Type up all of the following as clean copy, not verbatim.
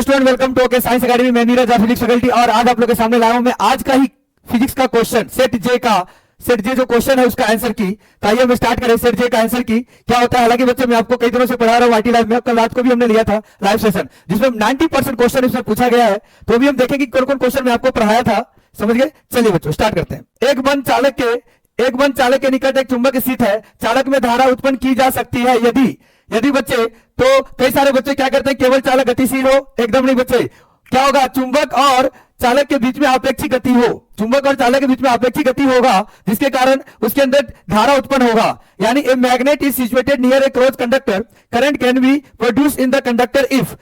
Hello student, welcome to okay science academy. मैं Neeraj physics faculty और आज आप लोग के सामने लाया हूं मैं आज का ही फिजिक्स का क्वेश्चन सेट जे जो क्वेश्चन है उसका आंसर की। तो आइए हम स्टार्ट करें सेट जे का आंसर की क्या होता है। हालांकि बच्चे मैं आपको कई दिनों से पढ़ा रहा हूं आईटी लाइव में, कल रात को भी हमने लिया था लाइव सेशन जिसमें 90% क्वेश्चन इसमें पूछा गया है। तो भी हम देखेंगे कौन कौन क्वेश्चन मैं आपको पढ़ाया था, समझ गए। चलिए बच्चों स्टार्ट करते हैं। एक बंद चालक के निकट एक चुंबक स्थित है। चालक में धारा उत्पन्न की जा सकती है यदि बच्चे, तो कई सारे बच्चे क्या करते हैं, केवल चालक गतिशील हो। एकदम नहीं बच्चे, क्या होगा, चुंबक और चालक के बीच में आपेक्षिक गति हो। चुंबक और चालक के बीच में आपेक्षिक गति होगा जिसके कारण उसके अंदर धारा उत्पन्न होगा। यानी a magnet is situated near a close conductor, current can be produce in the conductor if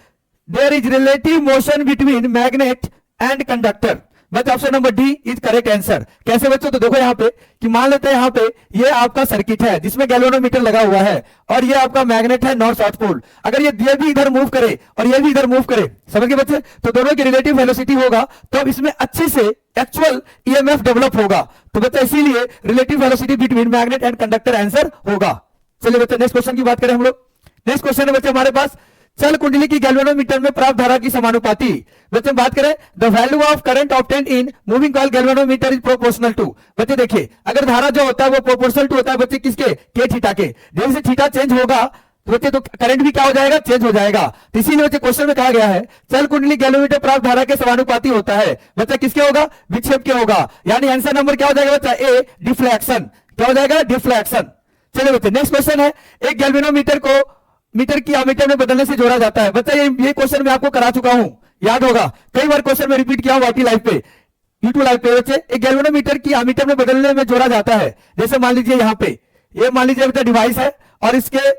there is relative motion between magnet and conductor. बच्चे option number D is correct answer. कैसे बच्चों, तो देखो यहाँ पे कि मान लेते हैं यहाँ पे ये आपका सर्किट है जिसमें गैल्वेनोमीटर लगा हुआ है और ये आपका मैग्नेट है नॉर्थ साउथ पोल। अगर ये भी इधर मूव करे और ये भी इधर मूव करे, समझ गए बच्चे, तो दोनों की रिलेटिव वेलोसिटी होगा तो इसमें अच्छे से एक्चुअल ईएमएफ डेवलप होगा। तो बच्चे इसीलिए relative velocity between magnet and conductor answer होगा। चलिए बच्चे नेक्स्ट क्वेश्चन की बात करें हम लोग। नेक्स्ट क्वेश्चन है बच्चे हमारे पास, चल कुंडली की गैल्वेनोमीटर में प्राप्त धारा की समानुपाती। बच्चे बात करें the value of current obtained in moving coil galvanometer is proportional to. बच्चे देखिए अगर धारा जो होता है वो प्रोपोर्शनल टू होता है बच्चे किसके, के थीटा के। जैसे थीटा चेंज होगा तो बच्चे तो करंट भी क्या हो जाएगा, चेंज हो जाएगा। तो इसीलिए बच्चे क्वेश्चन में कहा गया है चल कुंडली गैल्वेनोमीटर प्राप्त धारा के समानुपाती होता है। बच्चा किसके होगा, विक्षेप के होगा। यानी आंसर नंबर क्या हो जाएगा बच्चा, ए डिफ्लेक्शन। क्या हो जाएगा, डिफ्लेक्शन। चलिए बच्चे नेक्स्ट क्वेश्चन है, एक गैल्वेनोमीटर को मीटर की अमीटर में बदलने से जोड़ा जाता है। बच्चा ये क्वेश्चन मैं आपको करा चुका हूं, याद होगा, कई बार क्वेश्चन में रिपीट किया हूं वाईटी लाइव पे, यूट्यूब लाइव पे। बच्चे एक गैल्वेनोमीटर की अमीटर में बदलने में जोड़ा जाता है। जैसे मान लीजिए यहाँ पे ये मान लीजिए बच्चा डिवाइस है और इसके ये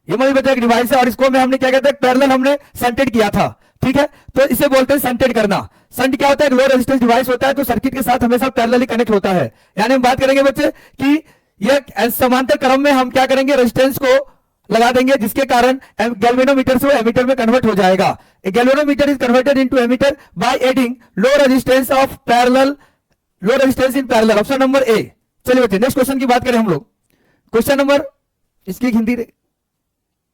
मान लीजिए बच्चा एक डिवाइस है और इसको में हमने क्या कहते हैं, पैरेलल हमने शंटेड किया था, ठीक है। तो इसे बोलते हैं शंटेड करना। शंट क्या होता है, लो रेजिस्टेंस डिवाइस होता है तो सर्किट के साथ हमेशा पैरेलली कनेक्ट होता है। यानी हम बात करेंगे बच्चे कि ये समांतर क्रम में हम क्या करेंगे, रेजिस्टेंस को लगा देंगे जिसके कारण गैल्वेनोमीटर से एमीटर में कन्वर्ट हो जाएगा। Galvanometer is converted into ammeter by adding low resistance in parallel. Option number A. चलिए बच्चे नेक्स्ट क्वेश्चन की बात करें हम लोग। क्वेश्चन नंबर इसकी हिंदी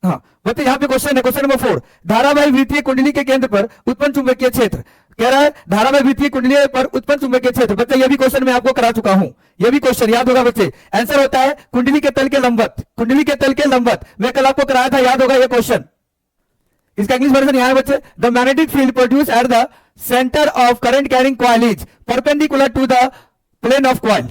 हाँ बच्चे यहाँ पे क्वेश्चन है, क्वेश्चन नंबर 4, धारावाही वृत्तीय कुंडली के केंद्र पर उत्पन्न चुंबकीय क्षेत्र। कह रहा है धारावाही वृत्तीय कुंडली पर उत्पन्न चुंबकीय क्षेत्र। बच्चे ये भी क्वेश्चन मैं आपको करा चुका हूं, ये भी क्वेश्चन याद होगा बच्चे। आंसर होता है कुंडली के तल के लंबवत। कुंडली के तल के लंबवत मैं कल आपको कराया था, याद होगा ये क्वेश्चन। इसका इंग्लिश वर्जन यहाँ है बच्चे, the magnetic field produce at the centre of current carrying coil is perpendicular to the plane of coil.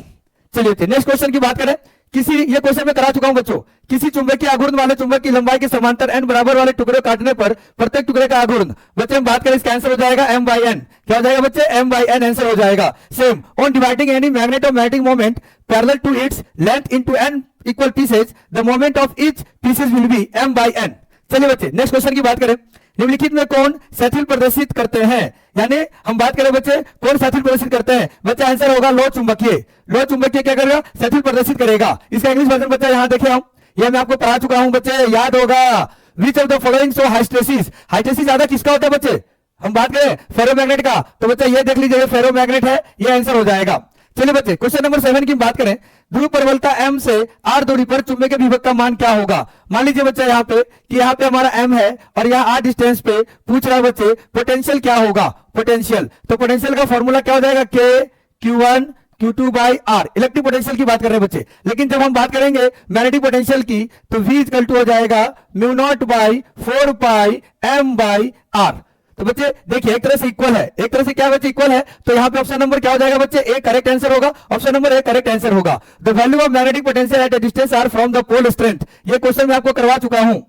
चलिए नेक्स्ट क्वेश्चन की बात करें। ये क्वेश्चन मैं करा चुका हूं बच्चों। किसी चुंबकीय आघूर्ण वाले चुंबक की लंबाई के समांतर n बराबर वाले टुकड़े काटने पर प्रत्येक टुकड़े का आघूर्ण, बच्चे हम बात करें इसका आंसर हो जाएगा m/n। क्या हो जाएगा बच्चे, m/n आंसर हो जाएगा। Same on dividing any magnet of magnetic moment parallel to its length into n equal pieces, the moment of each pieces will be m/n। चलिए बच्चे नेक्स्ट क्वेश्चन की बात करें। निम्नलिखित में कौन सैथिल प्रदर्शित करते हैं। यानी हम बात करें बच्चे कौन सैथिल प्रदर्शित करते हैं। बच्चा आंसर होगा लो चुंबकीय। लो चुंबकीय क्या करेगा, सैथिल प्रदर्शित करेगा। इसका इंग्लिश वर्जन बच्चा यहाँ देखे हम, ये मैं आपको पढ़ा चुका हूं बच्चे, याद होगा। Which of the following show hysteresis. Hysteresis ज्यादा किसका होता है बच्चे, हम बात करें फेरोमैग्नेट का, तो बच्चा ये देख लीजिए फेरोमैग्नेट है, ये आंसर हो जाएगा। चलिए बच्चे क्वेश्चन नंबर 7 की बात करें। ध्रुव प्रबलता m से r दूरी पर चुंबकीय विभव का मान क्या होगा। मान लीजिए बच्चा यहाँ पे कि यहाँ पे हमारा m है और यहाँ r डिस्टेंस पे पूछ रहा है बच्चे पोटेंशियल क्या होगा। पोटेंशियल, तो पोटेंशियल का फॉर्मूला क्या हो जाएगा, k q1 q2 by r। Electric potential की बात कर रहे हैं बच्चे, लेकिन जब हम बात करेंगे मैग्नेटिक पोटेंशियल की तो v इक्वल टू हो जाएगा μ0 by 4 pi m by r। तो बच्चे देखिए एक तरह से इक्वल है, एक तरह से क्या बच्चे इक्वल है, तो यहाँ पे ऑप्शन नंबर क्या हो जाएगा बच्चे, ए करेक्ट आंसर होगा। Option number A correct answer होगा। The value of magnetic potential at a distance r from the pole strength. ये क्वेश्चन मैं आपको करवा चुका हूं।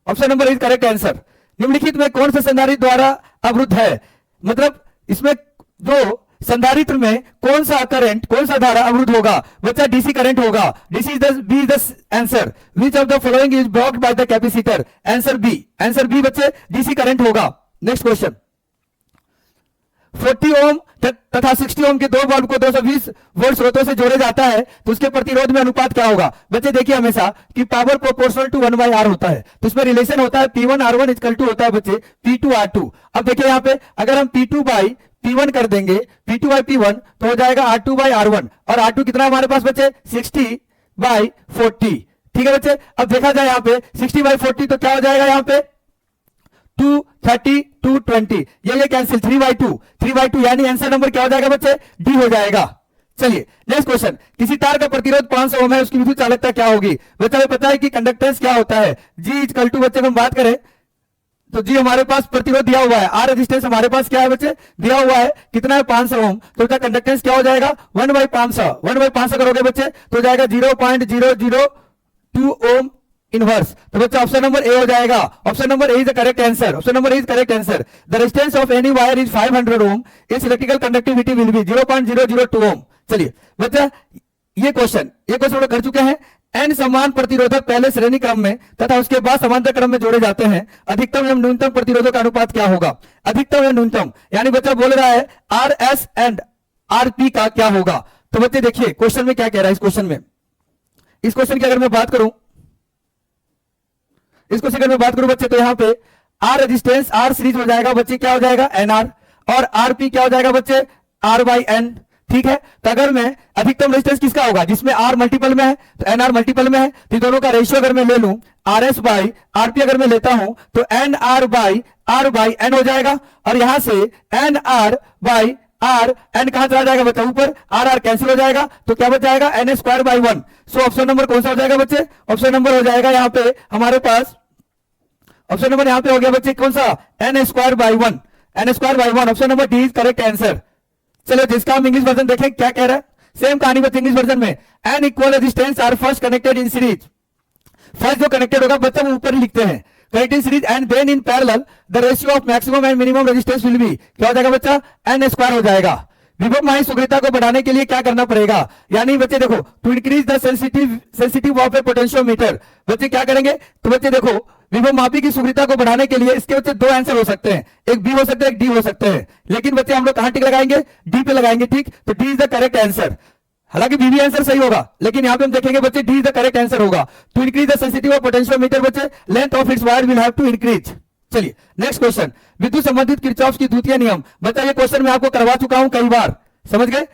Option number is correct answer. निम्नलिखित में कौन सा संधारित्र द्वारा अवरुद्ध है। मतलब इसमें जो संधारित्र में कौन सा करंट, कौन सा धारा अवरुद्ध होगा। बच्चा डीसी करंट होगा। DC is the answer. Which of the following is blocked by the capacitor. Answer B. Answer B बच्चे डीसी करंट होगा। नेक्स्ट क्वेश्चन, 40 ओम तथा 60 ओम के दो बल्ब को 220 वोल्ट स्रोतों से जोड़े जाता है तो उसके प्रतिरोध में अनुपात क्या होगा। बच्चे देखिए हमेशा कि पावर प्रोपोर्शनल टू 1/r होता है, तो इसमें रिलेशन होता है P1R1 इक्वल टू होता है बच्चे P2R2। अब देखिए यहाँ पे अगर हम P2 बाई P1 कर देंगे, P2 बाई P1 तो हो जाएगा R2 बाई R1, और R2 कितना हमारे पास बच्चे 60 बाई 40। ठीक है बच्चे, अब देखा जाए यहाँ पे 60 बाई 40 तो क्या हो जाएगा यहाँ पे 230, 220, ये कैंसिल, 3/2 यानी आंसर नंबर क्या हो जाएगा बच्चे, डी हो जाएगा। चलिए नेक्स्ट क्वेश्चन, किसी तार का प्रतिरोध 500 ओम है, उसकी विद्युत चालकता क्या होगी? बच्चा हमें पता है कि कंडक्टेंस क्या होता है, जी इक्वल टू, बच्चे हम बात करें तो जी हमारे पास प्रतिरोध दिया हुआ है, आर रेजिस्टेंस हमारे पास क्या है बच्चे, दिया हुआ है, कितना है 500 ओम, तो इसका कंडक्टेंस क्या हो जाएगा 1/500 करोगे बच्चे तो हो जाएगा 0.002 ओम इनवर्स। तो बच्चा ऑप्शन नंबर ए हो जाएगा, option number A is the correct answer, option number A is correct answer. The resistance of any wire is 500 ohm, its electrical conductivity will be 0.002 ohm. चलिए बच्चा ये question हम लोग कर चुके हैं। एन समान प्रतिरोधक पहले श्रेणी क्रम में तथा उसके बाद समांतर क्रम में जोड़े जाते हैं, अधिकतम एवं न्यूनतम प्रतिरोधक का अनुपात क्या होगा? अधिकतम या न्यूनतम, यानी बच्चा बोल रहा है R S and R P का क्या होगा। तो बच्चे देखिए क्वेश्चन में क्या कह रहा है, इस क्वेश्चन की अगर मैं बात करूं, बच्चे तो यहां पे आर रेजिस्टेंस आर सीरीज हो जाएगा बच्चे, क्या हो जाएगा एनआर, और आरपी क्या हो जाएगा बच्चे आर बाई एन। ठीक है, तो अगर मैं अधिकतम रेजिस्टेंस किसका होगा, जिसमें आर मल्टीपल में है तो एनआर मल्टीपल में है, तो दोनों का रेशियो अगर मैं ले लूं आर एस बाई आरपी अगर मैं लेता हूं तो एन आर बाई एन हो जाएगा, और यहां से N R by R N कहां चला जाएगा बच्चा ऊपर, आर आर कैंसिल हो जाएगा, तो क्या बच जाएगा N square by 1। So option number कौन सा हो जाएगा बच्चे, ऑप्शन नंबर हो जाएगा यहां पे हमारे पास, ऑप्शन नंबर यहां पे हो गया बच्चे कौन सा N square by 1, option number D is correct answer. चलो जिसका हम इंग्लिश वर्जन देखें क्या कह रहा है, सेम कहानी बच्चे इंग्लिश वर्जन में, N equal resistance are first connected in series, first जो कनेक्टेड होगा बच्चा वो ऊपर ही लिखते हैं connected in series, and then in parallel the ratio of maximum and minimum resistance will be, क्या हो जाएगा बच्चा एन स्क्वायर हो जाएगा। विभवमाही सुग्रीता को बढ़ाने के लिए क्या करना पड़ेगा, यानी बच्चे देखो to increase the sensitive of a potentiometer, बच्चे क्या करेंगे, तो बच्चे देखो विभवमापी की सुग्रीता को बढ़ाने के लिए इसके बच्चे दो आंसर हो सकते हैं, एक बी हो सकता है एक डी हो सकते हैं, लेकिन बच्चे हम लोग कहां टिक लगाएंगे, डी पे लगाएंगे। ठीक, तो D is the correct answer, हालांकि बी भी आंसर सही होगा, लेकिन यहां पे हम देखेंगे बच्चे D is the correct answer होगा। To increase the sensitive of potentiometer बच्चे length of its wire will have to increase. चलिए नेक्स्ट क्वेश्चन, विद्युत संबंधित किरचॉफ की द्वितीय नियम, बच्चा ये क्वेश्चन मैं आपको करवा चुका हूं कई बार, समझ गए।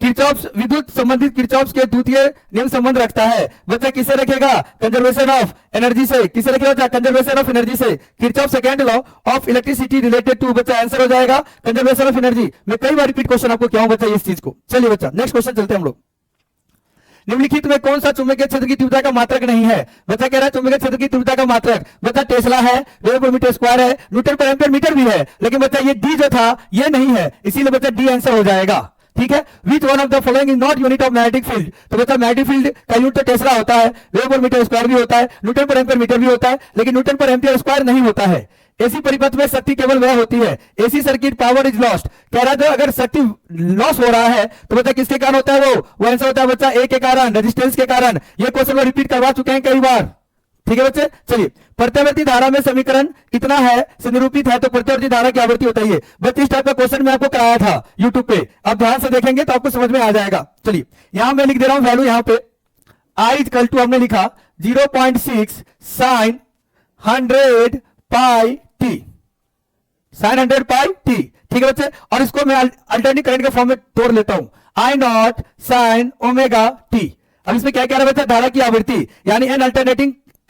किरचॉफ विद्युत संबंधित किरचॉफ के द्वितीय नियम संबंध रखता है बच्चा, किसे रखेगा कंजर्वेशन ऑफ एनर्जी से, किसे रखेगा कंजर्वेशन ऑफ एनर्जी से, Kirchhoff second law of electricity related to, बच्चा आंसर हो जाएगा कंजर्वेशन ऑफ एनर्जी। मैं कई बार रिपीट क्वेश्चन आपको क्या हूं बच्चा इस चीज को। चलिए बच्चा नेक्स्ट क्वेश्चन चलते हैं हम लोग, निम्नलिखित में कौन सा चुंबकीय क्षेत्र की तीव्रता का मात्रक नहीं है, बच्चा कह रहा है चुंबकीय क्षेत्र की तीव्रता का मात्रक, बच्चा टेस्ला है, वेबर पर मीटर स्क्वायर है, न्यूटन पर एम्पीयर मीटर भी है, लेकिन बच्चा ये डी जो था ये नहीं है, इसीलिए बच्चा डी आंसर हो जाएगा। ठीक है, which one of the following is not unit of magnetic field, तो बच्चा मैग्नेटिक फील्ड का यूनिट तो टेस्ला होता है, वेबर पर मीटर स्क्वायर भी होता है, न्यूटन पर एम्पीयर मीटर भी होता है, लेकिन न्यूटन पर एम्पीयर स्क्वायर नहीं होता है। एसी परिपथ में शक्ति केवल वह होती है, AC circuit power is lost, कह रहा था अगर शक्ति लॉस हो रहा है तो बच्चा किसके कारण होता है, वो आंसर होता है बच्चा ए के कारण, रेजिस्टेंस के कारण। ये क्वेश्चन में रिपीट करवा चुके हैं कई बार। ठीक है बच्चे, चलिए प्रत्यावर्ती धारा में समीकरण कितना है से निरूपित है, तो प्रत्यावर्ती धारा की आवृत्ति होता है, बच्चे इस टाइप का क्वेश्चन मैं आपको कराया था यूट्यूब पे, आप ध्यान से देखेंगे तो आपको समझ में आ जाएगा। चलिए यहां मैं लिख दे रहा हूं वैल्यू, यहां पे आई इक्वल टू हमने लिखा 0.6 sign 100 pi T, sign 100 pi T. ठीक है बच्चे, और इसको मैं अल्टरनेटिव करंट के फॉर्म में तोड़ लेता हूं, आई नॉट साइन ओमेगा टी। अब इसमें क्या कह रहा है बच्चा, धारा की आवृत्ति, यानी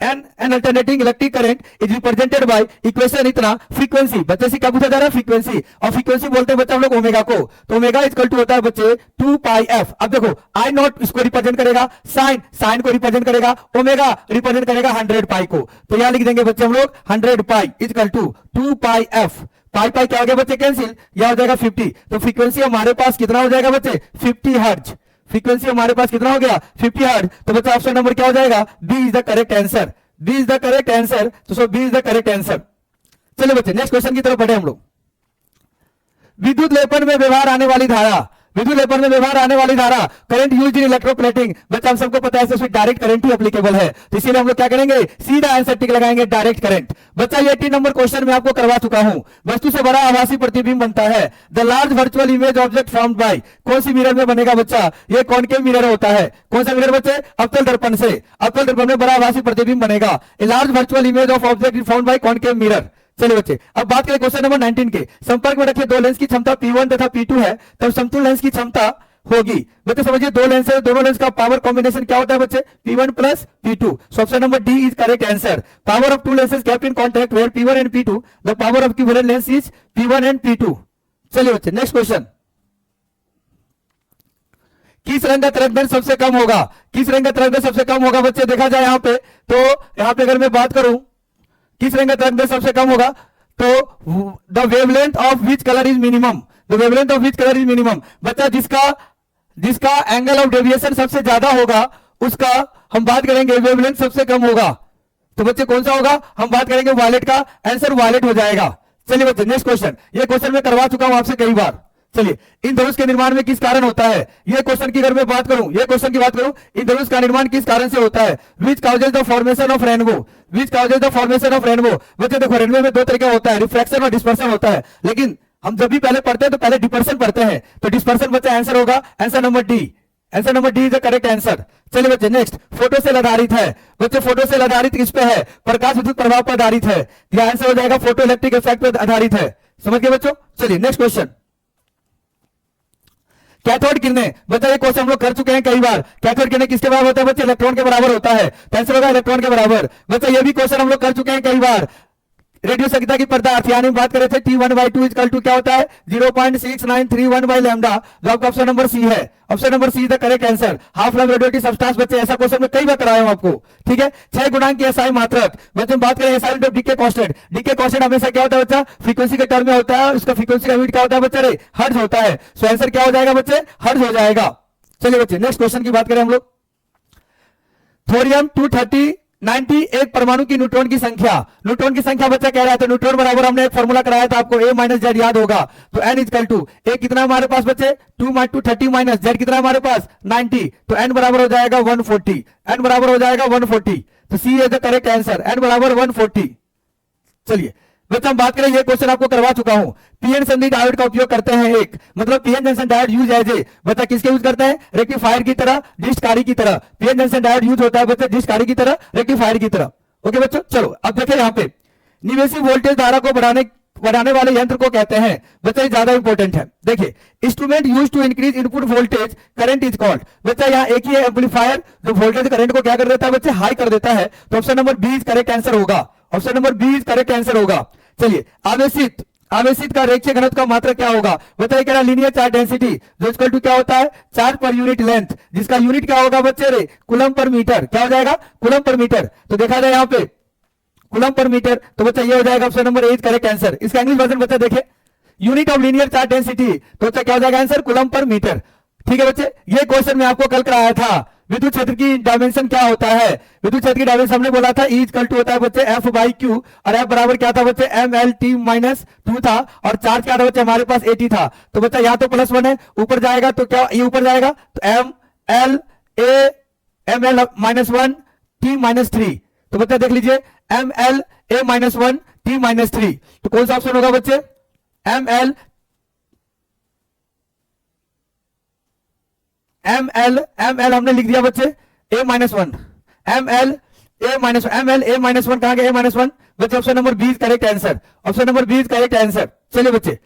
N alternating electric current is represented by equation इतना फ्रीक्वेंसी, बच्चे से क्या पूछा जा रहा है फ्रीक्वेंसी, और फ्रीक्वेंसी बोलते हैं बच्चा हम लोग ओमेगा को, तो ओमेगा इक्वल टू होता है बच्चे 2 पाई एफ। अब देखो आई नॉट इसको रिप्रेजेंट करेगा, साइन को रिप्रेजेंट करेगा, ओमेगा रिप्रेजेंट करेगा 100 पाई को, तो यहां लिख देंगे बच्चे हम लोग 100 pi equal to 2 pi f. Pi pi क्या हो गया बच्चे कैंसिल, यह हो जाएगा 50, तो फ्रीक्वेंसी हमारे पास कितना हो जाएगा बच्चे 50 हर्ट्ज, फ्रीक्वेंसी हमारे पास कितना हो गया 50 हर्ट्ज। तो बच्चा ऑप्शन नंबर क्या हो जाएगा, B is the correct answer, B is the correct answer, तो so B is the correct answer. चलिए बच्चे नेक्स्ट क्वेश्चन की तरफ बढ़े हम लोग, विद्युत लेपन में व्यवहार आने वाली धारा, विद्युत लेपन में व्यवहार आने वाली धारा करंट यूज्ड इन इलेक्ट्रोप्लेटिंग, बच्चा हम सबको पता है इसमें डायरेक्ट करंट ही एप्लीकेबल है, तो इसीलिए हम लोग क्या करेंगे सीधा आंसर टिक लगाएंगे डायरेक्ट करंट। बच्चा ये 18 नंबर क्वेश्चन में आपको करवा चुका हूं, वस्तु से बड़ा आभासी प्रतिबिंब बनता है, the large virtual image object formed by, कौन सी मिरर में बनेगा बच्चा, ये कॉनकेव मिरर होता है, कौन सा मिरर बच्चे अवतल दर्पण से, अवतल दर्पण में बड़ा आभासी प्रतिबिंब बनेगा, a large virtual image of object formed by concave mirror. चलिए बच्चे अब बात करें क्वेश्चन नंबर 19 के, संपर्क में रखे दो लेंस की क्षमता P1 तथा P2 है, तब समतुल्य लेंस की क्षमता होगी। बच्चे समझिए दो लेंस है, दोनों लेंस का पावर कॉम्बिनेशन क्या होता है बच्चे, P1 plus P2। So option number D is correct answer. Power of two lenses kept in contact where P1 and P2, the power of equivalent lens is P1 and P2। चलिए बच्चे next question. किस रंग का तरंगदैर्घ्य सबसे कम होगा, किस रंग का तरंगदैर्घ्य सबसे कम होगा बच्चे, देखा जाए यहाँ पे तो यहाँ पे अगर मैं बात करूं किस रंग का तरंगदैर्घ्य सबसे कम होगा तो the wavelength of which colour is minimum, the wavelength of which colour is minimum. बच्चा जिसका एंगल ऑफ डेविएशन सबसे ज्यादा होगा उसका हम बात करेंगे वेवलेंथ सबसे कम होगा। तो बच्चे कौन सा होगा, हम बात करेंगे वायलेट का, आंसर वायलेट हो जाएगा। चलिए बच्चे नेक्स्ट क्वेश्चन, ये क्वेश्चन मैं करवा चुका हूं आपसे कई बार। चलिए इन धनुष के निर्माण में किस कारण होता है, ये क्वेश्चन की अगर मैं बात करूं, ये क्वेश्चन की बात करूं, इन धनुष का निर्माण किस कारण से होता है, which causes the formation of rainbow, which causes the formation of rainbow. बच्चे देखो रेनबो में दो तरीके होता है, रिफ्रैक्शन और डिस्पर्सन होता है, लेकिन हम जब भी पहले पढ़ते हैं तो पहले डिस्पर्सन पढ़ते हैं, तो डिस्पर्सन बच्चा आंसर होगा answer number D, answer number D is the correct answer. चलिए बच्चे नेक्स्ट, फोटो सेल आधारित है, बच्चे फोटो सेल आधारित किस पे है, प्रकाश विद्युत प्रभाव पर आधारित है, यह आंसर हो जाएगा फोटो इलेक्ट्रिक इफेक्ट पर आधारित है। समझ गए बच्चों। चलिए नेक्स्ट क्वेश्चन, कैथोड किरणें, बच्चा ये क्वेश्चन हम लोग कर चुके हैं कई बार। कैथोड किरणें किसके बराबर होता है बच्चे, इलेक्ट्रॉन के बराबर होता है, तो आंसर होगा इलेक्ट्रॉन के बराबर। बच्चा ये भी क्वेश्चन हम लोग कर चुके हैं कई बार। रेडियो संकेता की पदार्थ यानी बात कर रहे थे T1/2 इक्वल टू क्या होता है 0.6931 बाई लैम्डा, जो आपका ऑप्शन नंबर सी है, option number C is the correct answer. Half life radioactive substance बच्चे ऐसा क्वेश्चन में कई बार कराया हूं आपको, ठीक है। 6 गुणांक की एसआई मात्रक, बच्चे बात करें SI into decay constant, decay constant हमेशा क्या होता है बच्चा, फ्रीक्वेंसी के टर्म में होता है, उसका फ्रीक्वेंसी का यूनिट क्या होता है बच्चे रे, हर्ट्ज होता है। सो आंसर क्या हो जाएगा बच्चे, हर्ट्ज हो जाएगा। चलिए बच्चे नेक्स्ट क्वेश्चन की बात करें हम लोग। थोरियम 230 एक परमाणु की न्यूट्रॉन की संख्या, न्यूट्रॉन की संख्या बच्चा कह रहा है, तो न्यूट्रॉन बराबर हमने एक फॉर्मूला कराया था आपको, a माइनस जेड याद होगा, तो n इक्वल टू ए कितना हमारे पास बच्चे 230 माइनस जेड कितना हमारे पास 90, तो n बराबर हो जाएगा 140, n बराबर हो जाएगा 140, तो C is the correct answer, n बराबर 140। चलिए बच्चा हम बात करें, ये क्वेश्चन आपको करवा चुका हूं। पीएन संधि डायोड का उपयोग करते हैं एक, मतलब PN junction diode use as a, बच्चा किसके यूज करते हैं, रेक्टिफायर की तरह, डिस्कारी की तरह। पीएन जंक्शन डायोड यूज होता है बच्चे डिस्कारी की तरह, रेक्टिफायर की तरह। ओके बच्चों, चलो अब देखिए यहाँ पे निवेशी वोल्टेज धारा को बढ़ाने वाले यंत्र को कहते हैं, बच्चा ये ज्यादा इंपॉर्टेंट है। देखिए instrument use to increase input voltage current is called, बच्चा यहाँ एक ही एम्पलीफायर जो वोल्टेज करंट को क्या कर देता है बच्चे, हाई कर देता है, तो option number B is correct answer होगा, option number B is correct answer होगा। चलिए आवेशित का रेखीय घनत्व का मात्रा क्या होगा, बताइए क्या, लीनियर चार्ज डेंसिटी जो इक्वल टू क्या होता है, चार्ज पर यूनिट लेंथ, जिसका यूनिट क्या होगा बच्चे रे, कूलम पर मीटर, क्या हो जाएगा कूलम पर मीटर। तो देखा जाए यहाँ पे कूलम पर मीटर, तो बच्चा ये हो जाएगा option number A correct answer. इसका इंग्लिश वर्जन बच्चा देखे, unit of linear charge density, तो बच्चा क्या हो जाएगा आंसर, कूलम पर मीटर। ठीक है बच्चे, ये क्वेश्चन मैं आपको कल कराया था। विद्युत क्षेत्र की डायमेंशन क्या होता है, विद्युत क्षेत्र की डायमेंशन हमने बोला था E इक्वल टू होता है बच्चे F बाई Q, और F बराबर क्या था बच्चे MLT माइनस 2 था, और चार्ज क्या था बच्चे हमारे पास 80 था। तो बच्चा यहाँ तो +1 है, ऊपर जाएगा तो क्या ये ऊपर जाएगा, तो ML माइनस 1 T माइनस 3, तो बच्चा देख लीजिए ML माइनस 1 T माइनस 3, तो कौन सा ऑप्शन होगा बच्चे, ML हमने लिख दिया बच्चे a minus 1, ML a minus one कहां गया, a माइनस 1, बच्चे option number B is correct answer, option number B is correct answer. चलिए बच्चे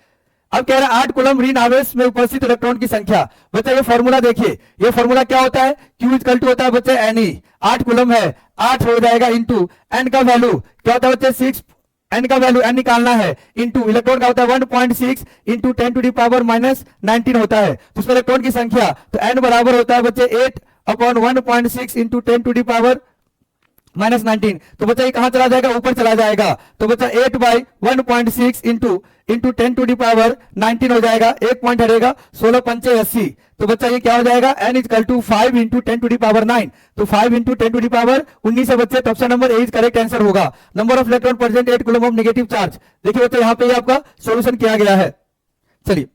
अब कह रहा है 8 कूलम ऋण आवेश में उपस्थित इलेक्ट्रॉन की संख्या, बच्चा ये फॉर्मूला देखिए, ये फॉर्मूला क्या होता है, Q इक्वल टू होता है बच्चे Ne, 8 कूलम है, 8 हो जाएगा इंटू n का वैल्यू क्या होता है बच्चे 6, n का वैल्यू n निकालना है, इंटू इलेक्ट्रॉन का होता है 1.6 into 10 to the power minus 19 होता है, तो उसमें इलेक्ट्रॉन की संख्या, तो n बराबर होता है बच्चे 8/1.6 into 10 to the power minus 19, तो बच्चा ये कहां चला जाएगा, ऊपर चला जाएगा, तो बच्चा 8/1.6 इंटू 10 टू दी पावर 19 हो जाएगा, 1 पॉइंट हटेगा 16 पंचे 80, तो बच्चा ये क्या हो जाएगा, n equal to 5 into 10 to the power 9, तो 5 इंटू 10 टू दी पावर 19 है बच्चे, तो option number A is correct answer होगा। Number of electron present 8 coulomb of negative charge, देखिए बच्चे यहाँ पे आपका सोल्यूशन किया गया है। चलिए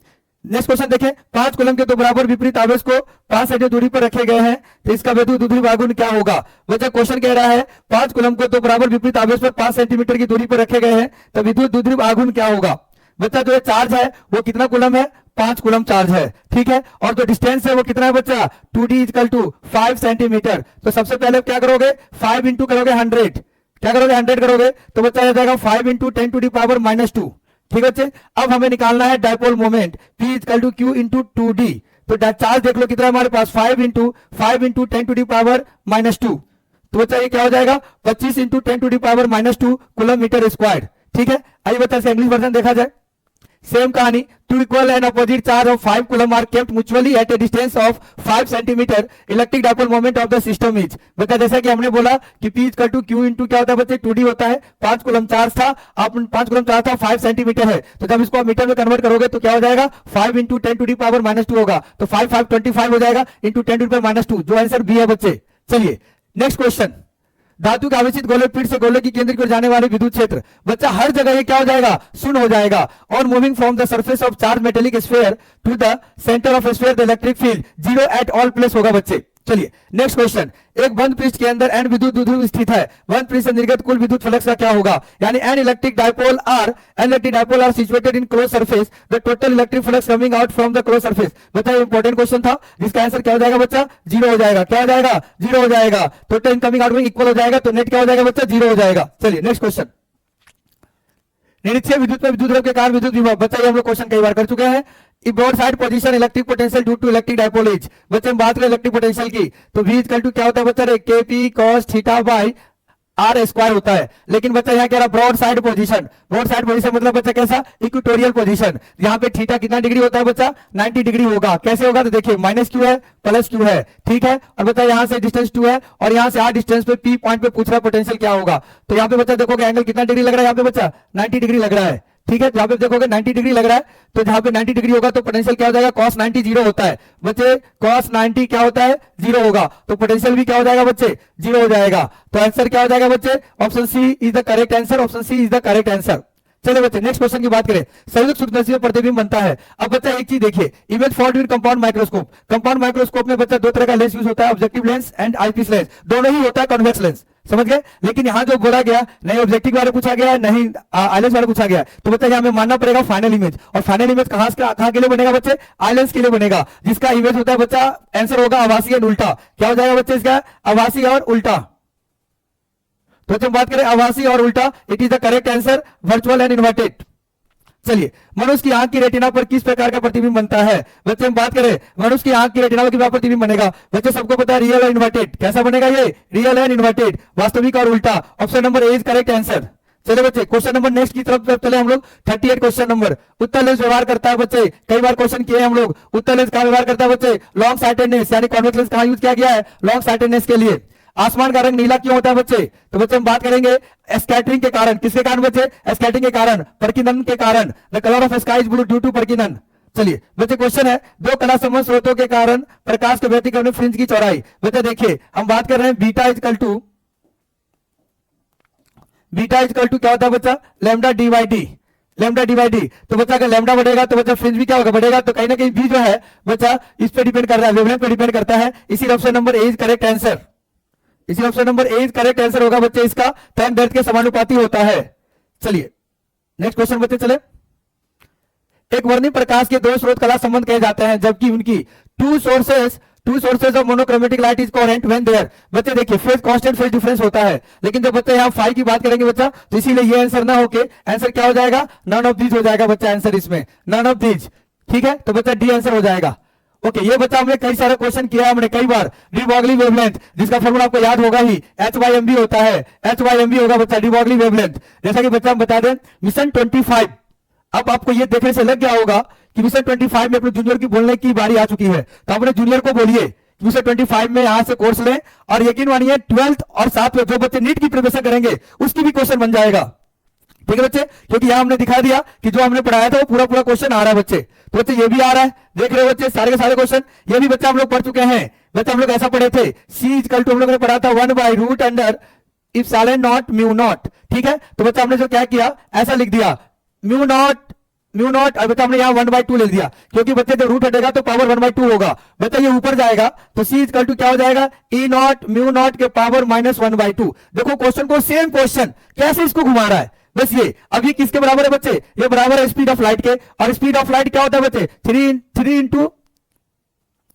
नेक्स्ट क्वेश्चन देखें, 5 कूलम के दो बराबर विपरीत आवेश को 5 सेंटीमीटर दूरी पर रखे गए हैं, तो इसका विद्युत द्विध्रुव आघूर्ण क्या होगा, बच्चा क्वेश्चन कह रहा है 5 कूलम को दो बराबर विपरीत आवेश पर 5 सेंटीमीटर की दूरी पर रखे गए हैं, तो विद्युत द्विध्रुव आघूर्ण क्या होगा। बच्चा जो चार्ज है वो कितना कूलम है, 5 कूलम चार्ज है, ठीक है, और जो डिस्टेंस है वो कितना है बच्चा 2d इक्वल टू 5 सेंटीमीटर, तो सबसे पहले क्या करोगे 5 इंटू करोगे 100, क्या करोगे 100 करोगे, तो बच्चा आ जाएगा 5 into 10 to the power minus 2, ठीक है बच्चे। अब हमें निकालना है dipole moment P equal to Q into 2D, तो चार्ज देख लो कितना है हमारे पास, 5 × 10⁻⁻²। तो बच्चा ये क्या हो जाएगा, 25 × 10⁻⁻² कूलम मीटर स्क्वायर। ठीक है, आइए बच्चा इसका इंग्लिश वर्जन देखा जाए। सेम कहानी, two equal and opposite charge of 5 coulomb are kept mutually at a distance of 5 centimetre, electric dipole moment of the system is. बच्चा जैसा कि हमने बोला कि P = Q × क्या होता है बच्चे, 2D होता है। 5 कूलम चार्ज था, आप 5 कूलम चार्ज था, 5 सेंटीमीटर है, तो जब इसको आप मीटर में कन्वर्ट करोगे तो क्या हो जाएगा, 5 × 10⁻⁻² होगा। तो 5 25 हो जाएगा × 10⁻², जो आंसर बी है बच्चे। चलिए नेक्स्ट क्वेश्चन, धातु के आवेशित गोले पीठ से गोले की केंद्र की ओर जाने वाले विद्युत क्षेत्र। बच्चा हर जगह ये क्या हो जाएगा, शून्य हो जाएगा। और moving from the surface of charge metallic sphere to the centre of sphere the electric field 0 at all place होगा बच्चे। चलिए नेक्स्ट क्वेश्चन, एक बंद पृष्ठ के अंदर एन विद्युत द्विध्रुव स्थित है, बंद पृष्ठ से निर्गत कुल विद्युत फ्लक्स का क्या होगा, यानी an electric dipole are situated in close surface, the total electric flux coming out from the close surface. बच्चा ये इंपॉर्टेंट क्वेश्चन था, जिसका आंसर क्या हो जाएगा बच्चा, 0 हो जाएगा। क्या हो जाएगा, 0 हो जाएगा। टोटल इनकमिंग आउटगोइंग इक्वल हो जाएगा, तो नेट क्या हो जाएगा बच्चा, 0 हो जाएगा। चलिए नेक्स्ट क्वेश्चन, निरक्षीय विद्युत में विद्युत द्रव के कारण विद्युत विभव। बच्चा ये हम लोग क्वेश्चन कई बार कर चुके हैं। Broad side position electric potential due to electric dipole is. बच्चे हम बात करें इलेक्ट्रिक पोटेंशियल की, तो V = क्या होता है बच्चा, KP cos θ/r² होता है। लेकिन बच्चा यहाँ कह रहा broad side position, broad side position मतलब बच्चा कैसा, इक्वेटोरियल पोजीशन। यहाँ पे थीटा कितना डिग्री होता है बच्चा, 90 डिग्री होगा। कैसे होगा, तो देखिए -q है +q है, ठीक है। और बच्चा यहाँ से डिस्टेंस 2 है और यहाँ से r डिस्टेंस पे P पॉइंट पे पूछ रहा है पोटेंशियल क्या होगा। तो यहाँ पे बच्चा देखोगे एंगल कितना डिग्री लग रहा है, यहाँ पे बच्चा 90 डिग्री लग रहा है, ठीक है। जहां पे देखोगे 90 डिग्री लग रहा है, तो जहां पे 90 डिग्री होगा तो पोटेंशियल क्या हो जाएगा, cos 90 0 होता है बच्चे। cos 90 क्या होता है, 0 होगा, तो पोटेंशियल भी क्या हो जाएगा बच्चे, 0 हो जाएगा। तो आंसर क्या हो जाएगा बच्चे, option C is the correct answer, option C is the correct answer. चलिए बच्चे नेक्स्ट क्वेश्चन की बात करें, संयुक्त सूक्ष्मदर्शी में प्रतिबिंब बनता है। अब बच्चा एक चीज देखिए, image formed with compound microscope. Compound microscope में बच्चा दो तरह का लेंस यूज होता है, objective lens and eyepiece lens, दोनों ही होता है कॉन्वेक्स लेंस, समझ गए। लेकिन यहां जो बोला गया, नहीं ऑब्जेक्टिव बारे पूछा गया, नहीं आइलेंस बारे पूछा गया, तो बच्चा यहां हमें मानना पड़ेगा फाइनल इमेज। और फाइनल इमेज कहां के लिए बनेगा बच्चे, आइलेंस के लिए बनेगा, जिसका इमेज होता है बच्चा, आंसर होगा आभासी एंड उल्टा। क्या हो जाएगा बच्चे इसका, आभासी और उल्टा। तो जब बात करें आभासी और उल्टा, it is the correct answer, virtual and inverted. चलिए मनुष्य की आंख की रेटिना पर किस प्रकार का प्रतिबिंब बनता है। बच्चे हम बात करें मनुष्य की आंख की रेटिना पर किस प्रतिबिंब बनेगा, बच्चे सबको पता है रियल और इन्वर्टेड। कैसा बनेगा ये, रियल एंड इन्वर्टेड, वास्तविक और उल्टा। Option number A is correct answer. चलिए बच्चे क्वेश्चन नंबर नेक्स्ट की तरफ चले हम लोग। 38 क्वेश्चन नंबर, उत्तर लेंस व्यवहार करता है बच्चे, कई बार क्वेश्चन किए हम लोग। उत्तर लेंस कहां व्यवहार करता है बच्चे, लॉन्ग साइटेडनेस, यानी कॉन्वेक्स लेंस कहां यूज किया गया है, लॉन्ग साइटेडनेस के लिए। आसमान का रंग नीला क्यों होता है बच्चे, तो बच्चे हम बात करेंगे स्कैटरिंग के कारण। किसके कारण बच्चे, स्कैटरिंग के कारण, परकीनन के कारण। The colour of sky is blue due to परकीनन। चलिए बच्चे क्वेश्चन है, दो कला संबंध स्रोतों के कारण प्रकाश के व्यतिक्रम में फ्रिंज की चौड़ाई। बच्चे देखिए हम बात कर रहे हैं बीटा इक्वल टू क्या होता है बच्चा, lambda D by D, lambda D by D. तो बच्चा अगर लैम्डा बढ़ेगा तो बच्चा फ्रिंज भी क्या होगा, बढ़ेगा। तो कहीं ना कहीं भी जो है बच्चा इस पे डिपेंड कर रहा है, वेवलेंथ पे डिपेंड करता है। इसी option number A is correct answer, इसी option number A is correct answer होगा बच्चे इसका, तरंग दैर्ध्य के समानुपाती होता है। चलिए नेक्स्ट क्वेश्चन बच्चे चले। एक वर्णीय प्रकाश के दो स्रोत कला संबंध कहे जाते हैं, जबकि उनकी two sources of monochromatic light is coherent when there. बच्चे देखिए फेज कांस्टेंट फेज डिफरेंस होता है, लेकिन जब बच्चे यहाँ फाई की बात करेंगे बच्चा, तो इसीलिए ये आंसर ना होके आंसर क्या हो जाएगा, नन ऑफ दीज हो जाएगा बच्चा आंसर इसमें, नन ऑफ दीज, ठीक है। तो बच्चा डी आंसर हो जाएगा। ओके ये बच्चा हमने कई सारा क्वेश्चन किया हमने कई बार। डी ब्रॉगली वेवलेंथ, जिसका फॉर्मूला आपको याद होगा ही, H/mb होता है, H/mb होगा बच्चा डी ब्रॉगली वेवलेंथ। जैसा कि बच्चा हम बता दें मिशन 25, अब आपको ये देखने से लग गया होगा कि मिशन 25 में अपने जूनियर की बोलने की बारी आ चुकी है, तो अपने जूनियर को बोलिए कि मिशन 25 में यहां से कोर्स लें। और यकीन मानिए 12th और 7th में जो बच्चे नीट की प्रिपरेशन करेंगे उसकी भी क्वेश्चन बन जाएगा, ठीक है बच्चे। क्योंकि यहां हमने दिखा दिया कि जो हमने पढ़ाया था वो पूरा पूरा क्वेश्चन आ रहा है बच्चे। तो बच्चे ये भी आ रहा है, देख रहे हो बच्चे सारे के सारे क्वेश्चन, ये भी बच्चा हम लोग पढ़ चुके हैं। बच्चे हम लोग ऐसा पढ़े थे, C इक्वल टू हम लोग ने पढ़ा था 1/√* μ नॉट, ठीक है। तो बच्चा हमने जो क्या किया, ऐसा लिख दिया म्यू नॉट, और बच्चा हमने यहाँ 1/2 लिख दिया, क्योंकि बच्चे जब रूट हटेगा तो पावर 1/2 होगा। बच्चा ये ऊपर जाएगा तो C इक्वल टू क्या हो जाएगा, E0 μ नॉट के पावर -1/2। देखो क्वेश्चन को, सेम क्वेश्चन कैसे इसको घुमा रहा है, बस ये। अब ये किसके बराबर है बच्चे, ये बराबर है स्पीड ऑफ लाइट के। और स्पीड ऑफ लाइट क्या होता है बच्चे, 3 इंटू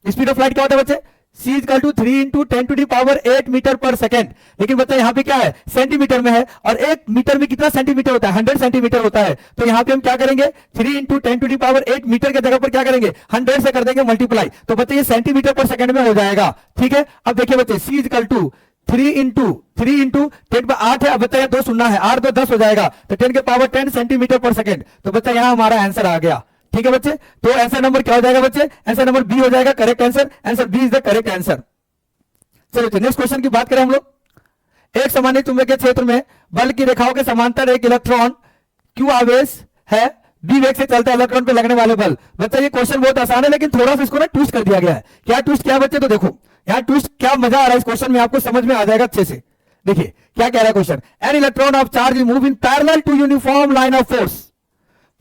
स्पीड ऑफ लाइट क्या होता है बच्चे, C equal to 3 into 10 to the power 8 metre पर सेकेंड। लेकिन बच्चा यहाँ पे क्या है, सेंटीमीटर में है, और 1 मीटर में कितना सेंटीमीटर होता है, 100 सेंटीमीटर होता है। तो यहाँ पे हम क्या करेंगे, 3 into 10 to the power 8 metre के जगह पर क्या करेंगे, 100 से कर देंगे मल्टीप्लाई, तो बच्चे ये सेंटीमीटर पर सेकेंड में हो जाएगा। ठीक है, अब देखिए बच्चे C इक्वल टू 3 इंटू 10 पर 8 है, अब बच्चा 2 सुनना है, 8 2 10 हो जाएगा, तो 10 के पावर 10 सेंटीमीटर पर सेकेंड। तो बच्चा यहाँ हमारा आंसर आ गया। ठीक है बच्चे, तो आंसर नंबर क्या हो जाएगा बच्चे, आंसर नंबर बी हो जाएगा correct answer, answer B is the correct answer. चलिए नेक्स्ट क्वेश्चन की बात करें हम लोग। एक समान्य चुंबकीय क्षेत्र में बल की रेखाओं के समांतर एक इलेक्ट्रॉन क्यू आवेश है, बी वेग से चलता है इलेक्ट्रॉन पे लगने वाले बल। बच्चा ये क्वेश्चन बहुत आसान है, लेकिन थोड़ा सा इसको ना ट्विस्ट कर दिया गया है। क्या ट्विस्ट क्या है बच्चे, तो देखो यहाँ ट्विस्ट क्या मजा आ रहा है इस क्वेश्चन में, आपको समझ में आ जाएगा अच्छे से। देखिए क्या कह रहा है question, an electron of charge move in parallel to uniform line of force.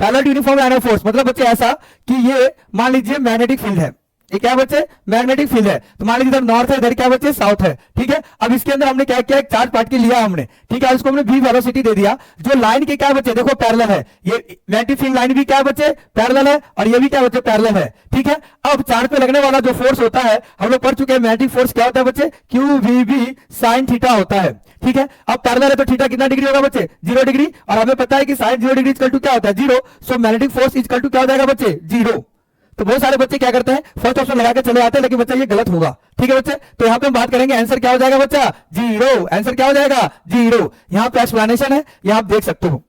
Parallel to uniform line of force मतलब बच्चे ऐसा कि ये मान लीजिए मैग्नेटिक फील्ड है, ये क्या बच्चे, मैग्नेटिक फील्ड है, तो मान लीजिए इधर नॉर्थ है, इधर क्या बच्चे साउथ है। ठीक है, अब इसके अंदर हमने क्या किया, एक चार्ज पार्टिकल लिया हमने, ठीक है, इसको हमने v वेलोसिटी दे दिया। जो लाइन के क्या बच्चे, देखो पैरेलल है, ये मैग्नेटिक फील्ड लाइन भी क्या बच्चे पैरेलल है, और ये भी क्या बच्चे पैरेलल है। ठीक है, अब चार्ज पे लगने वाला जो फोर्स होता है, हम लोग पढ़ चुके हैं मैग्नेटिक फोर्स क्या होता है बच्चे, Q V B sine theta होता है। ठीक है, अब पैरेलल है तो थीटा कितना डिग्री होगा बच्चे, 0 डिग्री, और हमें पता है कि साइन 0 डिग्री इक्वल टू क्या होता है, 0। So magnetic force equal to क्या हो जाएगा बच्चे, 0। तो बहुत सारे बच्चे क्या करते हैं, फर्स्ट ऑप्शन लगा के चले आते हैं, लेकिन बच्चा ये गलत होगा। ठीक है बच्चे, तो यहाँ पे हम बात करेंगे आंसर क्या हो जाएगा बच्चा, 0। आंसर क्या हो जाएगा, 0। यहाँ पे एक्सप्लेनेशन है, यहाँ आप देख सकते हो।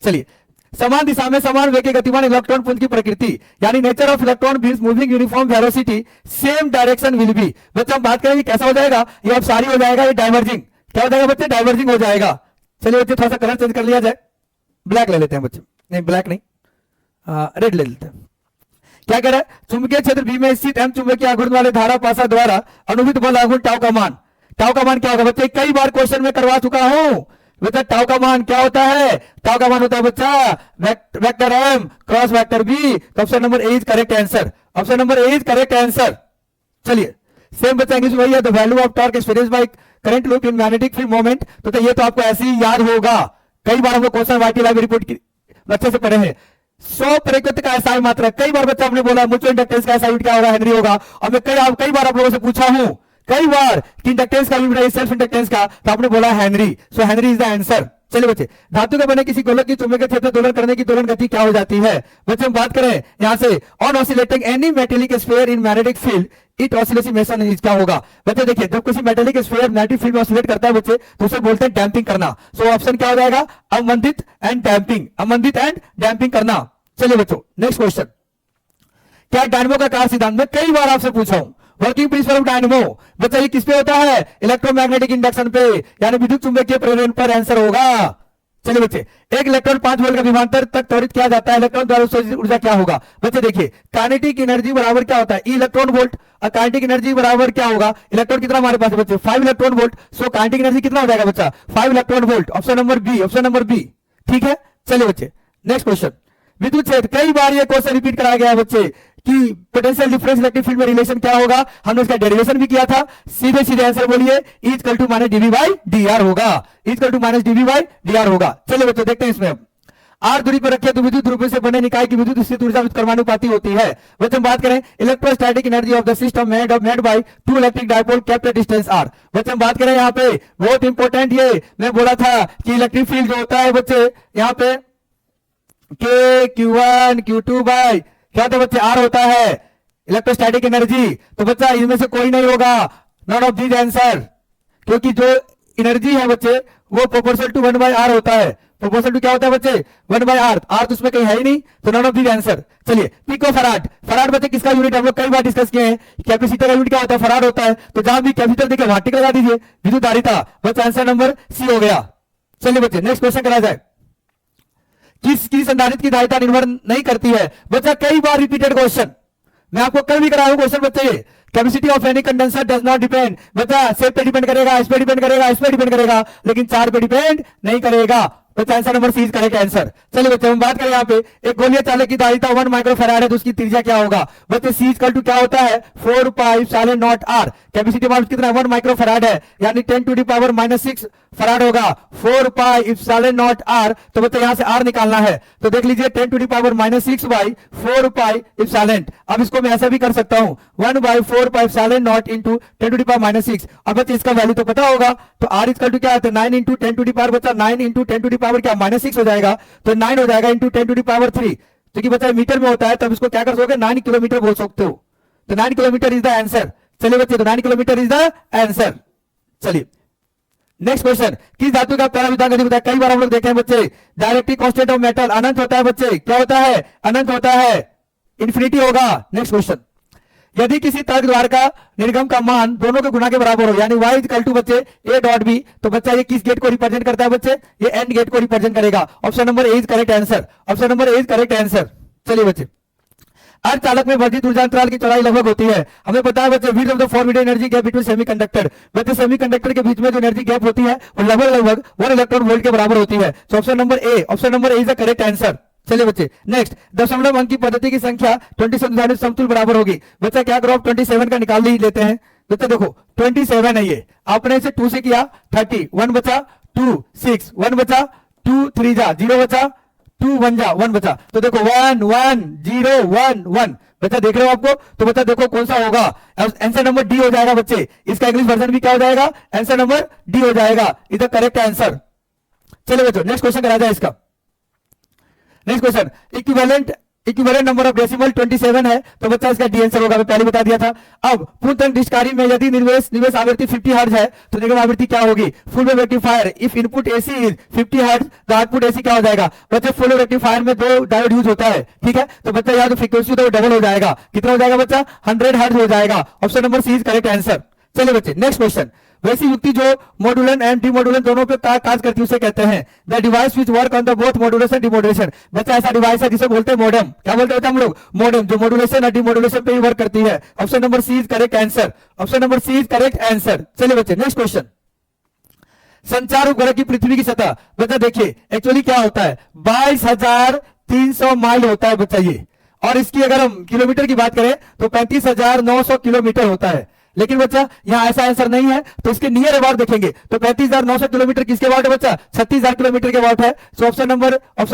चलिए, समान दिशा में समान वेग के गतिमान इलेक्ट्रॉन पुंज की प्रकृति, यानी nature of electron being moving uniform velocity same direction will be. बच्चा हम बात करेंगे कैसा हो जाएगा, ये अब सारी हो जाएगा, ये डाइवर्जिंग क्या हो जाएगा बच्चे, डाइवर्जिंग हो जाएगा। चलिए बच्चे थोड़ा सा कलर चेंज कर लिया जाए, ब्लैक ले लेते हैं बच्चे, नहीं ब्लैक नहीं, रेड ले लेते हैं। क्या कह रहा है, चुंबकीय क्षेत्र बी में स्थित एम चुंबकीय आघूर्ण वाले धारा पासा द्वारा अनुवित बल आघूर्ण टाउ का मान। टाउ का मान क्या होगा बच्चे, कई बार क्वेश्चन में करवा चुका हूं बच्चा। टाउ का मान क्या होता है, टाउ का मान होता है बच्चा vector M cross vector B. तो option number A is correct answer, option number A is correct answer. चलिए सेम बच्चा इंग्लिश वही है, the value of torque experience by current loop in magnetic field moment. तो ये तो आपको ऐसे ही याद होगा, कई बार हम लोग क्वेश्चन वाईटी लाइव रिपोर्ट की अच्छे से पढ़े हैं। 100 प्रकृति का एसआई मात्रा, कई बार बच्चा हमने बोला म्यूचुअल इंडक्टेंस का एसआई क्या होगा, हेनरी होगा। और मैं कई बार आप लोगों से पूछा हूं कई बार कि इंडक्टेंस का यूनिट सेल्फ इंडक्टेंस का, तो आपने बोला Henry. So Henry is the answer. चलिए बच्चे, धातु के बने किसी गोलक की चुंबकीय क्षेत्र दोलन करने की दोलन गति क्या हो जाती है। बच्चे हम बात करें यहां से, on oscillating any metallic sphere in magnetic field it oscillation is क्या होगा। बच्चे देखिए, जब किसी मेटेलिक स्फीयर मैग्नेटिक फील्ड में ऑसिलेट करता है बच्चे, तो उसे बोलते हैं डैम्पिंग करना। सो ऑप्शन क्या हो जाएगा, अवमंदित एंड डैम्पिंग, अवमंदित एंड डैम्पिंग करना। चलिए बच्चों नेक्स्ट क्वेश्चन, क्या डायनेमो का कार्य सिद्धांत, मैं कई बार आपसे पूछा हूं, वर्किंग प्रिंसिपल ऑफ डायनेमो। बच्चा ये किस पे होता है, इलेक्ट्रोमैग्नेटिक इंडक्शन पे, यानी विद्युत चुंबकीय प्रेरण पर आंसर होगा। चलिए बच्चे, एक इलेक्ट्रॉन 5 वोल्ट का विभवांतर तक त्वरित किया जाता है, इलेक्ट्रॉन द्वारा उत्सर्जित ऊर्जा क्या होगा। बच्चे देखिए, काइनेटिक एनर्जी बराबर क्या होता है, ई इलेक्ट्रॉन वोल्ट, और काइनेटिक एनर्जी बराबर क्या होगा, इलेक्ट्रॉन कितना हमारे पास है बच्चे, 5 electron volt. So kinetic energy कितना हो जाएगा बच्चा, 5 electron volt. Option number B, option number B. ठीक है, चलिए बच्चे नेक्स्ट क्वेश्चन, विद्युत क्षेत्र, कई बार ये क्वेश्चन रिपीट कराया गया है बच्चे कि पोटेंशियल डिफरेंस इलेक्ट्रिक फील्ड में रिलेशन क्या होगा, हमने उसका डेरिवेशन भी किया था। सीधे सीधे आंसर बोलिए, E equal to minus dv by d r होगा, E equal to minus dv by d r होगा। चलिए बच्चों देखते हैं इसमें, आर दूरी पर रखिए तो विद्युत ध्रुव से बने निकाय की विद्युत स्थित ऊर्जा कर्मानुपाती होती है। बच्चों बात करें electrostatic energy of the system made by 2 electric dipole kept at distance R. बच्चों बात करें यहाँ पे बहुत इंपॉर्टेंट, ये मैं बोला था कि इलेक्ट्रिक फील्ड जो होता है बच्चे यहाँ पे के Q1 Q2 बाय क्या होता है बच्चे, आर होता है इलेक्ट्रोस्टैटिक एनर्जी। तो बच्चा इनमें से कोई नहीं होगा, नॉन ऑफ दीज आंसर, क्योंकि जो एनर्जी है बच्चे वो प्रोपोर्शनल टू 1 बाय आर होता है। प्रोपोर्शनल टू क्या होता है बच्चे, 1 बाय आर, आर तो उसमें कहीं है ही नहीं, तो नॉन ऑफ दीज आंसर। चलिए पिको फराड, फराड बच्चे किसका यूनिट हम लोग कई बार डिस्कस किए हैं, कैपेसिटर का यूनिट क्या होता है, फराड होता है। तो जहां भी कैपेसिटर देखे वहां टिक लगा दीजिए, विद्युत धारिता। बच्चा आंसर नंबर सी हो गया। चलिए बच्चे नेक्स्ट क्वेश्चन करा जाए, किसकी संधारित्र की धारिता निर्भर नहीं करती है। बच्चा कई बार रिपीटेड क्वेश्चन, मैं आपको कल भी कराया हूं क्वेश्चन बच्चे, capacity of any condenser does not depend. बच्चा सेप पे डिपेंड करेगा, इस पे डिपेंड करेगा, इस पे डिपेंड करेगा, लेकिन चार्ज पे डिपेंड नहीं करेगा। बच्चा answer number C is correct answer. चलिए बच्चे हम बात करें यहाँ पे, एक गोलीय चालक की धारिता 1 माइक्रोफैराड है, तो उसकी त्रिज्या क्या होगा। बच्चे सी इक्वल टू क्या होता है, 4 pi epsilon naught R. Capacity मान कितना 1 माइक्रोफैराड है, यानी 10 टू द पावर -6 फराड होगा 4 पाई इप्सिलॉन नॉट आर। तो बच्चे यहां से आर निकालना है, तो देख लीजिए 10 to the power -6 by 4 pi epsilon. अब इसको मैं ऐसा भी कर सकता हूं 1 by 4 pi epsilon naught into 10 to the power -6। और बच्चे इसका वैल्यू तो पता होगा, तो आर इक्वल टू क्या आता है 9 इंटू 10 टू द पावर, बच्चा 9 इंटू 10 टू द पावर क्या -6 हो जाएगा, तो 9 हो जाएगा इंटू 10 टू द पावर 3, क्योंकि बच्चा मीटर में होता है, तब इसको क्या कर सकते 9 किलोमीटर बोल सकते हो। तो 9 किलोमीटर इज द आंसर। चलिए बच्चे, तो 9 किलोमीटर इज द आंसर। चलिए नेक्स्ट क्वेश्चन, किस धातु का पहला विधान होता है? कई बार हम लोग देखे हैं बच्चे, डायरेक्टिव कांस्टेंट ऑफ मेटल अनंत होता है बच्चे, क्या होता है? अनंत होता है, इंफिनिटी होगा। नेक्स्ट क्वेश्चन, यदि किसी तर्क द्वार का निर्गम का मान दोनों के गुना के बराबर हो, यानी y इक्वल टू बच्चे a डॉट b, तो बच्चा ये किस गेट को रिप्रेजेंट करता है बच्चे? ये एंड गेट को रिप्रेजेंट करेगा। Option number A is correct answer. Option number A is correct answer. चलिए बच्चे, अर्धचालक में वर्धित ऊर्जा अंतराल की चौड़ाई लगभग होती है, हमें पता है बच्चे width of the forward energy gap between semiconductor. बच्चे सेमीकंडक्टर के बीच में जो एनर्जी गैप होती है वो लगभग 1 इलेक्ट्रॉन वोल्ट के बराबर होती है। तो option number A, option number A is the correct answer. चलिए बच्चे नेक्स्ट, दशमलव अंक की पद्धति की संख्या 27 समतुल बराबर होगी। बच्चा क्या करो, 27 का निकाल ही लेते हैं। बच्चा देखो 27 है, ये आपने इसे 2 से किया 30, 1 बचा 2 6, 1 बचा 2 3 जा 0 बचा 2 1 जा 1 बचा, तो देखो 1 1 0 1 1। बच्चा देख रहे हो आपको, तो बच्चा देखो कौन सा होगा, आंसर नंबर डी हो जाएगा बच्चे। इसका इंग्लिश वर्जन भी क्या हो जाएगा, आंसर नंबर डी हो जाएगा, इज द करेक्ट आंसर। चलिए बच्चों नेक्स्ट क्वेश्चन करा जाए इसका। Next question, equivalent number of decimal 27 है, तो बच्चा इसका डी आंसर होगा, मैं पहले बता दिया था। अब पूर्णतंत्र डिस्कारी में यदि निवेश आवृत्ति 50 हर्ट्ज है, तो निगम आवृत्ति क्या होगी? Full wave rectifier, if input AC is 50 hertz, the output AC क्या हो जाएगा? बच्चे फुल वेव रेक्टिफायर में 2 डायोड यूज होता है, ठीक है, तो बच्चा यहाँ जो फ्रीक्वेंसी होता है वो डबल हो जाएगा। कितना हो जाएगा बच्चा? 100 हर्ट्ज हो जाएगा। Option number C is correct answer. चलिए बच्चे नेक्स्ट क्वेश्चन, वैसी युक्ति जो मॉड्यूलन एंड डिमॉड्यूलन दोनों पे कार्य करती है उसे कहते हैं the device which work on the both modulation demodulation. बच्चा ऐसा डिवाइस है जिसे बोलते हैं मॉडेम। क्या बोलते हैं हम लोग? मॉडेम, जो मॉड्यूलेशन और डिमॉड्यूलेशन पे ही वर्क करती है। Option number C is correct answer. Option number C is correct answer. चलिए बच्चे नेक्स्ट क्वेश्चन, संचार उपग्रह की पृथ्वी की सतह। बच्चा देखिए एक्चुअली क्या होता है, 22,300 माइल होता है बच्चा ये, और इसकी अगर हम किलोमीटर की बात करें तो 35,900 किलोमीटर होता है। लेकिन बच्चा यहाँ ऐसा आंसर नहीं है, तो इसके नियर अबाउट देखेंगे तो 35,900 किलोमीटर किसके अबाउट है बच्चा? 36,000 किलोमीटर के अबाउट है। सो option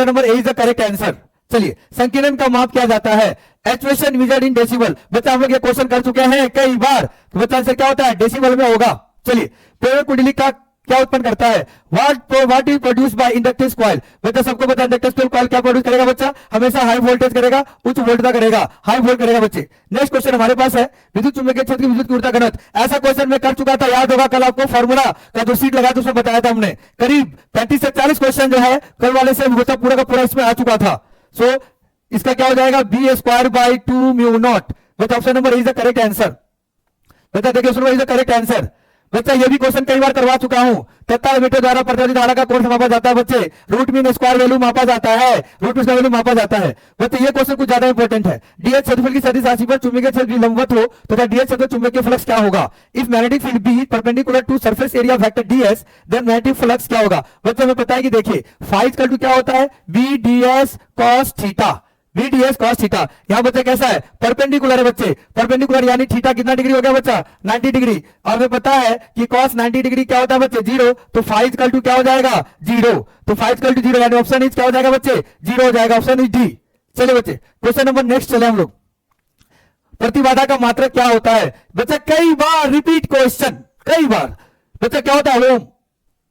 number A is the correct answer. चलिए, संकीर्ण का माप किया जाता है, एक्सप्रेशन मेजर्ड इन डेसिबल। बच्चा हम लोग ये क्वेश्चन कर चुके हैं कई बार, तो बच्चा आंसर क्या होता है? डेसिबल में होगा। चलिए, प्रेरक कुंडली का क्या उत्पन्न करता है? What is produce by inductance coil. बच्चा सबको पता है इंडक्टेंस कॉइल क्या प्रोड्यूस करेगा बच्चा? हमेशा हाई वोल्टेज करेगा, उच्च वोल्टता करेगा, हाई वोल्ट करेगा बच्चे। नेक्स्ट क्वेश्चन हमारे पास है विद्युत चुम्बकीय क्षेत्र की विद्युत ऊर्जा घनत्व। ऐसा क्वेश्चन मैं कर चुका था, याद होगा कल आपको फॉर्मूला का जो सीट लगा था उसमें बताया था हमने। करीब 35 से 40 क्वेश्चन जो है कल वाले से बच्चा पूरा का पूरा इसमें आ चुका था। सो इसका क्या हो जाएगा? B square by 2 mu naught. बच्चा option number is the correct answer. बच्चा देखिए option number is the correct answer. बच्चा ये भी क्वेश्चन कई बार करवा चुका हूं। तत्काल मीटर द्वारा प्रतिरोधी धारा का कोण मापा जाता है बच्चे, रूट मीन स्क्वायर वैल्यू मापा जाता है, रूट मीन वैल्यू मापा जाता है। बच्चे ये क्वेश्चन कुछ ज्यादा इंपॉर्टेंट है। डीएच क्षेत्रफल की सदिश राशि पर चुंबकीय क्षेत्र लंबवत हो तो डीएच क्षेत्र चुंबकीय फ्लक्स क्या होगा? If magnetic field B perpendicular to surface area vector ds, then magnetic flux क्या होगा? बच्चे हमें पता है कि देखिए फाई इक्वल टू क्या होता है? B ds cos theta, VDS cos theta. यहां बच्चा कैसा है? परपेंडिकुलर है बच्चे, परपेंडिकुलर यानी थीटा कितना डिग्री हो गया बच्चा? 90 डिग्री। और हमें पता है कि cos 90 डिग्री क्या होता है बच्चे? 0। तो फाई इक्वल टू क्या हो जाएगा? 0। तो फाई इक्वल टू 0 यानी ऑप्शन इज क्या हो जाएगा बच्चे? 0 हो जाएगा, ऑप्शन इज डी। चलिए बच्चे क्वेश्चन नंबर नेक्स्ट चले हम लोग। प्रतिबाधा का मात्रक क्या होता है? बच्चा कई बार रिपीट क्वेश्चन, कई बार बच्चा क्या होता है?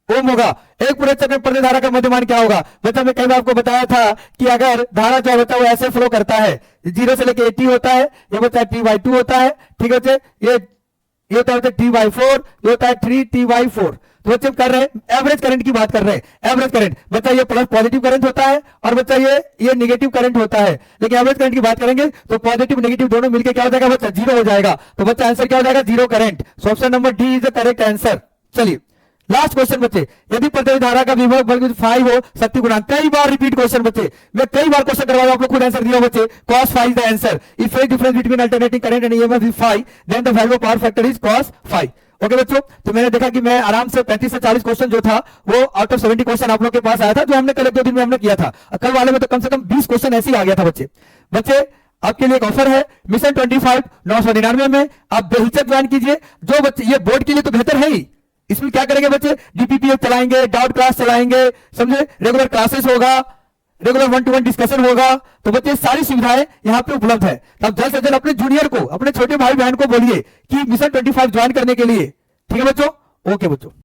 ओम होगा। एक पूरे चक्र में प्रति धारा का मध्यमान क्या होगा? बच्चा मैं कई बार आपको बताया था कि अगर धारा जो होता है वो ऐसे फ्लो करता है, 0 से लेके 80 होता है, ये बच्चा T/2 होता है, ठीक है बच्चे, ये होता है T/4, ये होता है 3T/4। तो बच्चे कर रहे हैं एवरेज करंट की बात कर रहे हैं। एवरेज करंट बच्चा ये प्लस पॉजिटिव करंट होता है और बच्चा ये नेगेटिव करंट होता है। लेकिन एवरेज करंट की बात करेंगे तो पॉजिटिव नेगेटिव दोनों मिलकर क्या हो जाएगा बच्चा? 0 हो जाएगा। तो बच्चा आंसर क्या हो जाएगा? 0 current. So option number D is the correct answer. चलिए लास्ट क्वेश्चन बच्चे, यदि प्रतिरोध धारा का विभव बल 5 हो शक्ति गुणांक। कई बार रिपीट क्वेश्चन बच्चे, मैं कई बार क्वेश्चन करवाया, आप लोग खुद आंसर दिया बच्चे। cos 5 is the answer. If phase difference between alternating current and EMF is 5, then the value of power factor is cos 5। Okay बच्चों, तो मैंने देखा कि मैं आराम से 35 से 40 क्वेश्चन जो था वो आउट ऑफ 70 क्वेश्चन आप लोग के पास आया था, जो हमने कल 2 दिन में हमने किया था। कल वाले में तो कम से कम 20 क्वेश्चन ऐसे ही आ गया था बच्चे। आपके लिए एक ऑफर है, मिशन 25 999 में आप बेहिचक ज्वाइन कीजिए। जो बच्चे ये बोर्ड के लिए तो बेहतर है ही, इसमें क्या करेंगे बच्चे, डीपीपीएफ चलाएंगे, डाउट क्लास चलाएंगे, समझे, रेगुलर क्लासेस होगा, रेगुलर 1-to-1 डिस्कशन होगा। तो बच्चे सारी सुविधाएं यहाँ पे उपलब्ध है। तो आप जल्द से जल्द अपने जूनियर को, अपने छोटे भाई बहन को बोलिए कि मिशन 25 ज्वाइन करने के लिए। ठीक है बच्चों, ओके बच्चों।